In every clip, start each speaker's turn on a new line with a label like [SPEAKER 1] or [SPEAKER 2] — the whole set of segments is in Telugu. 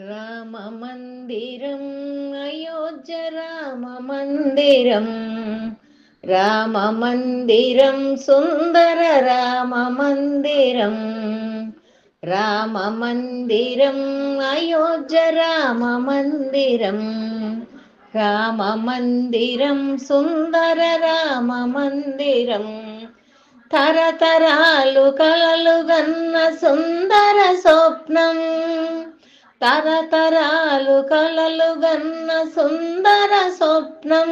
[SPEAKER 1] రామమందిరం అయోధ్య రామమందిరం, రామమందిరం సుందర రామమందిరం, రామమందిరం అయోధ్య రామమందిరం, రామమందిరం సుందర రామమందిరం, తరతరాలు కలలుగన్న సుందర స్వప్నం, తరతరాలు కలలుగన్న సుందర స్వప్నం,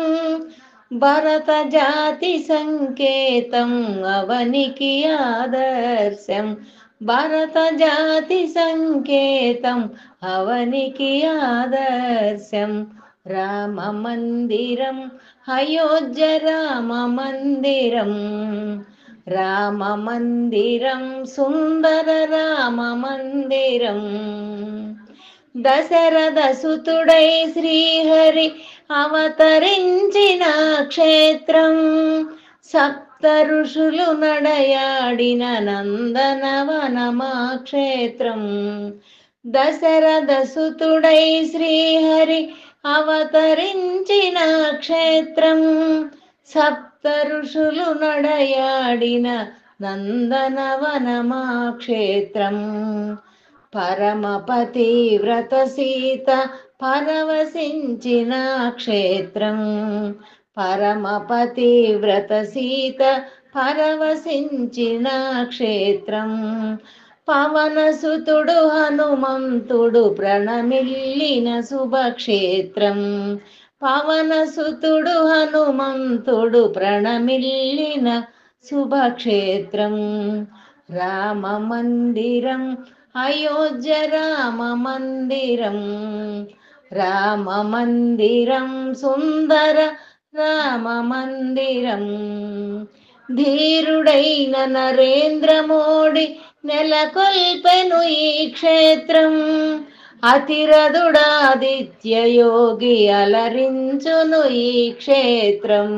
[SPEAKER 1] భరత జాతి సంకేతం అవనికి ఆదర్శం, భరత జాతి సంకేతం అవనికి ఆదర్శం, రామ మందిరం అయోధ్య రామ మందిరం, రామ మందిరం సుందర రామ మందిరం, దశరథ సుతుడై శ్రీహరి అవతరించిన క్షేత్రం, సప్త ఋషులు నడయాడిన నందనవనమా క్షేత్రం, దశరథ సుతుడై శ్రీహరి అవతరించిన క్షేత్రం, సప్త ఋషులు నడయాడిన నందనవనమా క్షేత్రం, పరమపతి వ్రత సీత పరవశించిన క్షేత్రం, పరమపతి వ్రత సీత పరవశించిన క్షేత్రం, పవనసుతుడు హనుమంతుడు ప్రణమిల్లిన శుభక్షేత్రం, పవనసుతుడు హనుమంతుడు ప్రణమిల్లిన శుభక్షేత్రం, రామ మందిరం అయోధ్య రామ మందిరం, రామ మందిరం సుందర రామ మందిరం, ధీరుడైన నరేంద్ర మోడీ నెలకొల్పెను ఈ క్షేత్రం, అతిరథుడాదిత్య యోగి అలరించును ఈ క్షేత్రం,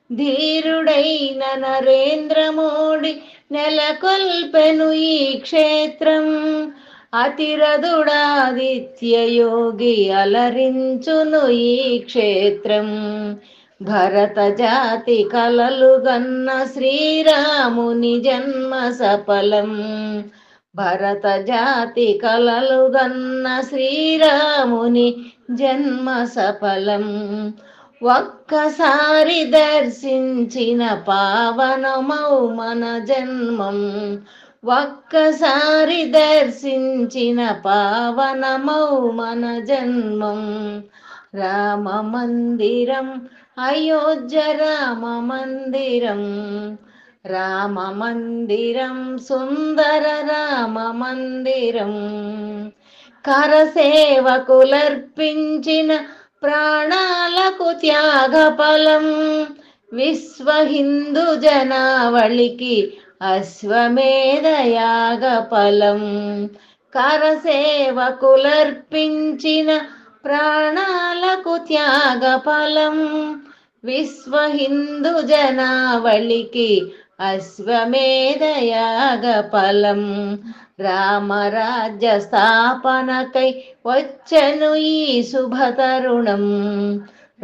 [SPEAKER 1] ధీరుడైన నరేంద్ర మోడీ నెలకొల్పెను ఈ క్షేత్రం, అతిరథుడాదిత్య యోగి అలరించును ఈ క్షేత్రం, భరత జాతి కలలుగన్న శ్రీరాముని జన్మ సఫలం, భరత జాతి కలలుగన్న శ్రీరాముని జన్మ సఫలం, ఒక్కసారి దర్శించిన పావనమౌ మన జన్మం, ఒక్కసారి దర్శించిన పావనమౌ మన జన్మం, రామ మందిరం అయోధ్య రామ మందిరం, రామ మందిరం సుందర రామ మందిరం, కరసేవకులర్పించిన ప్రాణాలకు త్యాగ ఫలం, విశ్వ హిందూ జనావళికి అశ్వమేధ యాగ ఫలం, కరసేవకులర్పించిన ప్రాణాలకు త్యాగ ఫలం, విశ్వ హిందూ జనావళికి అశ్వమేధ యాగ ఫలం, రామరాజ్య స్థాపనకై వచ్చెను ఈ శుభతరుణం,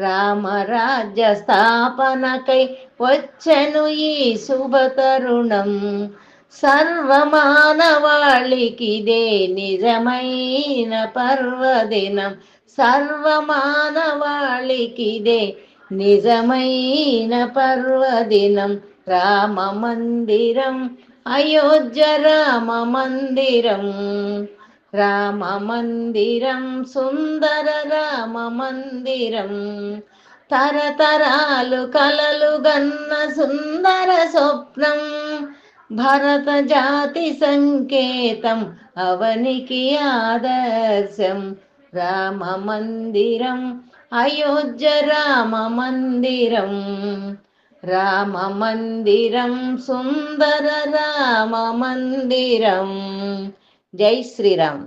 [SPEAKER 1] రామరాజ్య స్థాపనకై వచ్చెను ఈ శుభతరుణం, సర్వమానవాళికిదే నిజమైన పర్వదినం, సర్వమానవాళికిదే నిజమైన పర్వదినం, రామ మందిరం అయోధ్య రామ మందిరం, రామ మందిరం సుందర రామ మందిరం, తరతరాలు కలలుగన్న సుందర స్వప్నం, భరత జాతి సంకేతం అవనికి ఆదర్శం, రామ మందిరం అయోధ్య రామ మందిరం, రామ మందిరం సుందర రామ మందిరం. జై శ్రీరామ్.